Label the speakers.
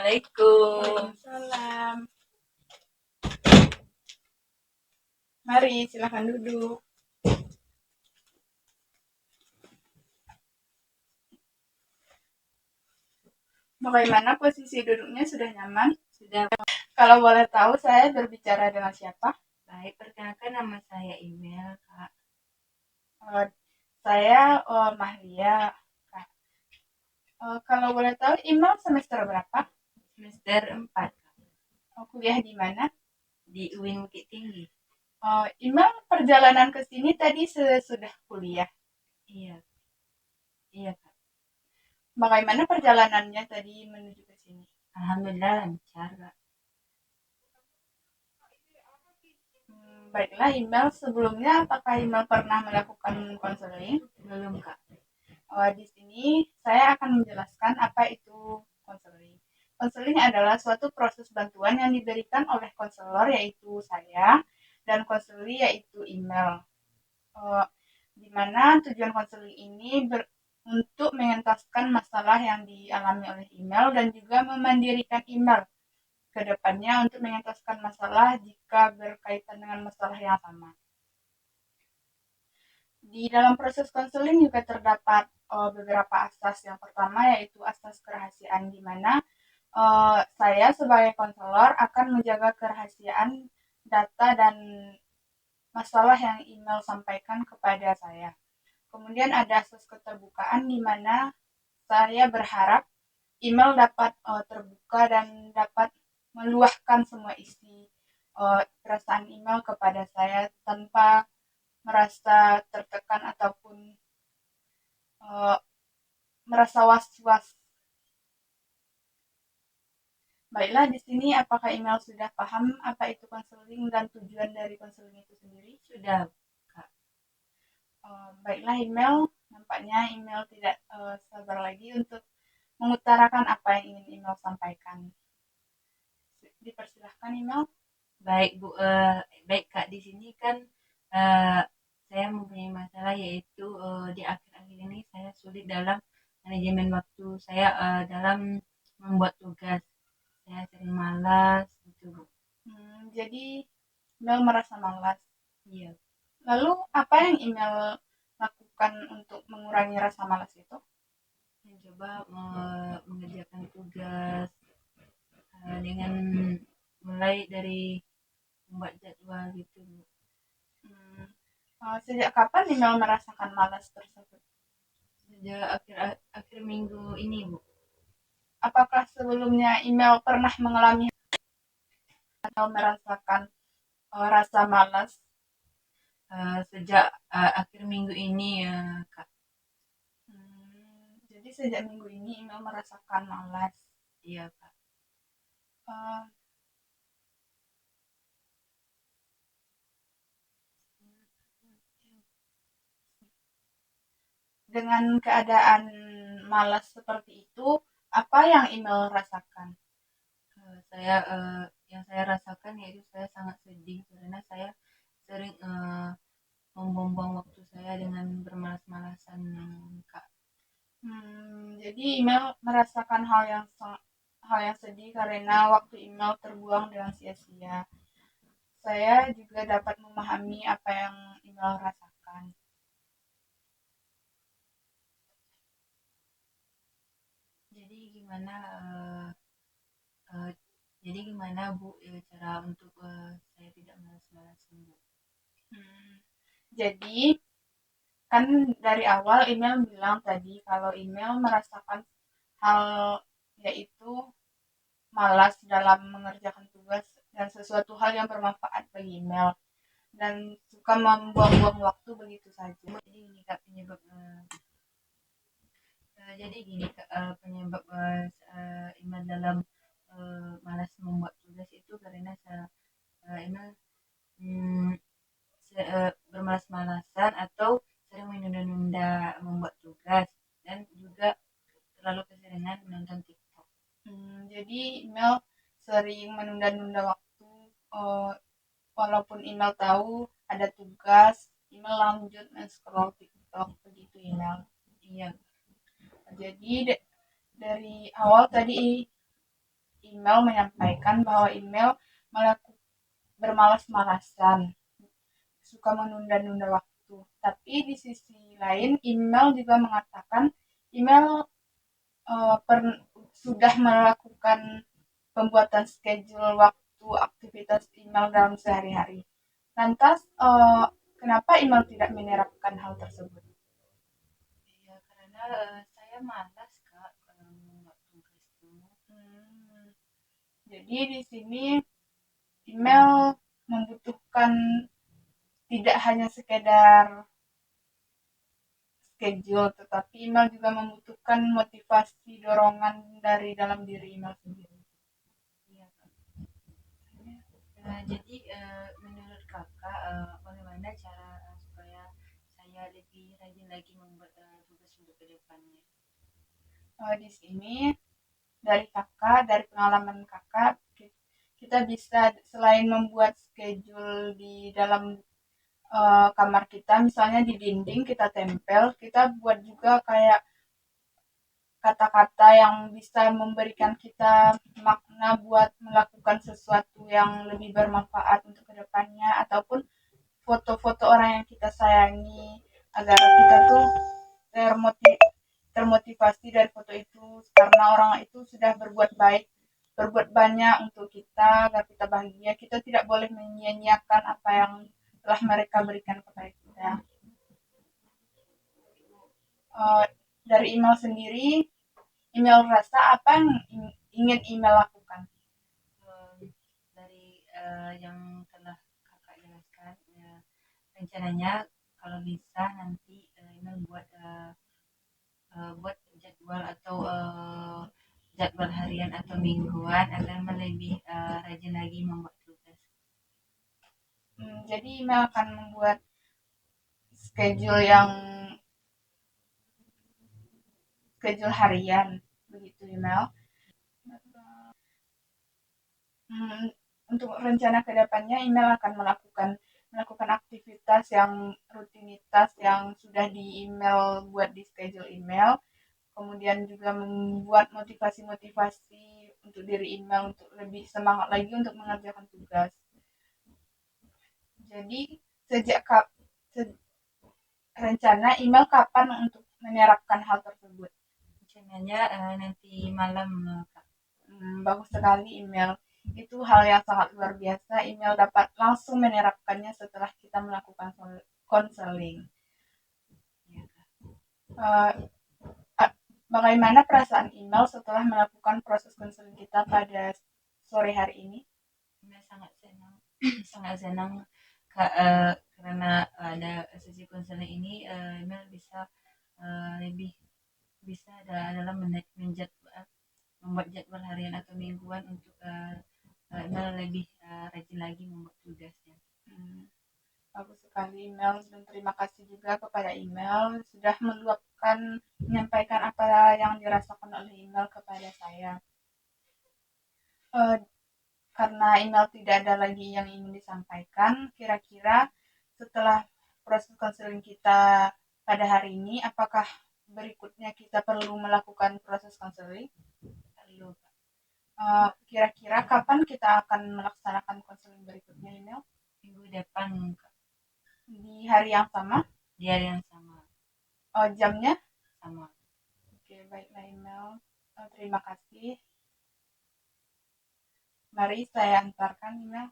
Speaker 1: Assalamualaikum.
Speaker 2: Waalaikumsalam. Mari, silakan duduk. Bagaimana posisi duduknya, sudah nyaman?
Speaker 1: Sudah.
Speaker 2: Kalau boleh tahu, saya berbicara dengan siapa?
Speaker 1: Baik, perkenalkan nama saya Email, Kak.
Speaker 2: Saya Mahlia, Kak. Kalau boleh tahu, Email semester berapa?
Speaker 1: Semester 4, Kak.
Speaker 2: Kuliah di mana?
Speaker 1: Di UIN Bukit Tinggi.
Speaker 2: Email perjalanan ke sini tadi sesudah kuliah.
Speaker 1: Iya. Iya, Kak.
Speaker 2: Bagaimana perjalanannya tadi menuju ke sini?
Speaker 1: Alhamdulillah lancar, Kak.
Speaker 2: Baiklah, Email sebelumnya apakah Email pernah melakukan konseling?
Speaker 1: Belum, Kak.
Speaker 2: Di sini saya akan menjelaskan apa itu konseling. Konseling adalah suatu proses bantuan yang diberikan oleh konselor, yaitu saya, dan konseling yaitu Email. Di mana tujuan konseling ini untuk mengentaskan masalah yang dialami oleh Email dan juga memandirikan Email ke depannya untuk mengentaskan masalah jika berkaitan dengan masalah yang sama. Di dalam proses konseling juga terdapat beberapa asas. Yang pertama yaitu asas kerahasiaan, di mana saya sebagai konselor akan menjaga kerahasiaan data dan masalah yang email sampaikan kepada saya. Kemudian ada asas keterbukaan, di mana saya berharap email dapat terbuka dan dapat meluahkan semua isi perasaan email kepada saya tanpa merasa tertekan ataupun merasa was-was. Baiklah, di sini apakah email sudah paham apa itu konseling dan tujuan dari konseling itu sendiri?
Speaker 1: Sudah, Kak.
Speaker 2: Baiklah, email. Nampaknya email tidak sabar lagi untuk mengutarakan apa yang ingin email sampaikan. Dipersilahkan, email.
Speaker 1: Baik, Bu. Baik, Kak. Di sini kan saya mempunyai masalah, yaitu di akhir-akhir ini saya sulit dalam manajemen waktu saya dalam membuat tugas. Saya sering malas gitu, Bu.
Speaker 2: Jadi email merasa malas.
Speaker 1: Iya.
Speaker 2: Lalu apa yang email lakukan untuk mengurangi rasa malas itu?
Speaker 1: Mencoba mengerjakan tugas dengan mulai dari membuat jadwal gitu, Bu.
Speaker 2: Sejak kapan email merasakan malas tersebut?
Speaker 1: Sejak akhir minggu ini, Bu.
Speaker 2: Apakah sebelumnya email pernah mengalami atau merasakan rasa malas?
Speaker 1: Sejak akhir minggu ini, Kak.
Speaker 2: Jadi sejak minggu ini email merasakan malas.
Speaker 1: Iya, Kak.
Speaker 2: Dengan keadaan malas seperti itu, apa yang email rasakan?
Speaker 1: Yang saya rasakan yaitu saya sangat sedih karena saya sering membuang-buang waktu saya dengan bermalas-malasan, Kak.
Speaker 2: Jadi email merasakan hal yang sedih karena waktu email terbuang dengan sia-sia. Saya juga dapat memahami apa yang email rasakan.
Speaker 1: Jadi gimana jadi gimana, Bu, cara untuk saya tidak malas-malasan, Bu?
Speaker 2: Jadi kan dari awal email bilang tadi kalau email merasakan hal yaitu malas dalam mengerjakan tugas dan sesuatu hal yang bermanfaat bagi email dan suka membuang-buang waktu begitu saja.
Speaker 1: Jadi ini Kak penyebab penyebab email dalam malas membuat tugas itu karena email bermalas-malasan atau sering menunda-nunda membuat tugas dan juga terlalu keseringan menonton TikTok.
Speaker 2: Jadi email sering menunda-nunda waktu, walaupun email tahu ada tugas, email lanjut men-scroll TikTok, begitu email.
Speaker 1: Iya.
Speaker 2: Jadi dari awal tadi email menyampaikan bahwa email bermalas-malasan, suka menunda-nunda waktu. Tapi di sisi lain, email juga mengatakan email sudah melakukan pembuatan schedule waktu aktivitas email dalam sehari-hari. Lantas, kenapa email tidak menerapkan hal tersebut?
Speaker 1: Ya, karena saya malas Kak kalau membuat tugas itu.
Speaker 2: Jadi di sini email membutuhkan tidak hanya sekedar schedule, tetapi email juga membutuhkan motivasi dorongan dari dalam diri email sendiri.
Speaker 1: Iya Kak. Jadi menurut kakak bagaimana cara supaya saya lebih rajin lagi membuat tugas untuk kedepannya?
Speaker 2: Di sini dari pengalaman kakak, kita bisa selain membuat schedule di dalam kamar kita, misalnya di dinding kita tempel, kita buat juga kayak kata-kata yang bisa memberikan kita makna buat melakukan sesuatu yang lebih bermanfaat untuk kedepannya, ataupun foto-foto orang yang kita sayangi agar kita tuh termotivasi dari foto itu karena orang itu sudah berbuat baik, berbuat banyak untuk kita agar kita bahagia. Kita tidak boleh menyia-nyiakan apa yang telah mereka berikan kepada kita. uh, dari email sendiri, email rasa apa yang ingin email lakukan?
Speaker 1: Dari yang telah kakak jelaskan, rencananya kalau bisa nanti email buat jadwal atau jadwal harian atau mingguan agar lebih rajin lagi membuat tugas.
Speaker 2: Jadi email akan membuat schedule harian, begitu email. Untuk rencana kedepannya, email akan melakukan aktivitas yang rutinitas yang sudah di email, buat di schedule email, kemudian juga membuat motivasi-motivasi untuk diri email untuk lebih semangat lagi untuk mengerjakan tugas. Jadi rencana email kapan untuk menerapkan hal tersebut?
Speaker 1: Rencananya nanti malam Kak.
Speaker 2: Bagus sekali email. Itu hal yang sangat luar biasa. Email dapat langsung menerapkannya setelah kita melakukan konseling.
Speaker 1: Ya,
Speaker 2: Uh, Bagaimana perasaan email setelah melakukan proses konseling kita pada sore hari ini?
Speaker 1: Email sangat senang, sangat senang Kak, karena ada sesi konseling ini, email bisa lebih bisa dalam membuat jadwal harian atau mingguan untuk email lebih rajin lagi membuat tugasnya.
Speaker 2: Bagus sekali email, dan terima kasih juga kepada email sudah meluapkan, menyampaikan apa yang dirasakan oleh email kepada saya. Karena email tidak ada lagi yang ingin disampaikan, kira-kira setelah proses konseling kita pada hari ini, apakah berikutnya kita perlu melakukan proses konseling?
Speaker 1: Perlu.
Speaker 2: Kira-kira kapan kita akan melaksanakan konseling berikutnya, email?
Speaker 1: Minggu depan Kak.
Speaker 2: Di hari yang sama?
Speaker 1: Di hari yang sama.
Speaker 2: Jamnya?
Speaker 1: Sama.
Speaker 2: Oke, baiklah email. Terima kasih. Mari saya antarkan email.